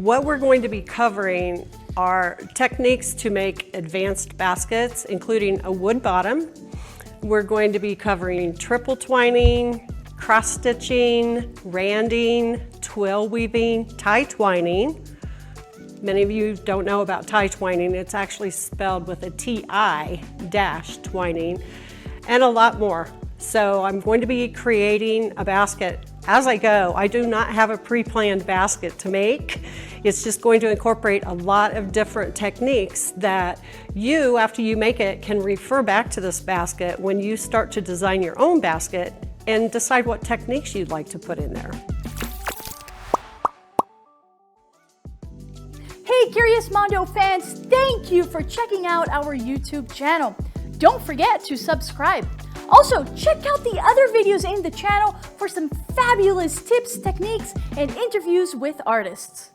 What we're going to be covering are techniques to make advanced baskets, including a wood bottom. We're going to be covering triple twining, cross stitching, randing, twill weaving, tie twining. Many of you don't know about tie twining. It's actually spelled with a T-I dash twining, and a lot more. So I'm going to be creating a basket as I go. I do not have a pre-planned basket to make. It's just going to incorporate a lot of different techniques that you, after you make it, can refer back to this basket when you start to design your own basket and decide what techniques you'd like to put in there. Hey Curious Mondo fans, thank you for checking out our YouTube channel. Don't forget to subscribe. Also, check out the other videos in the channel for some fabulous tips, techniques, and interviews with artists.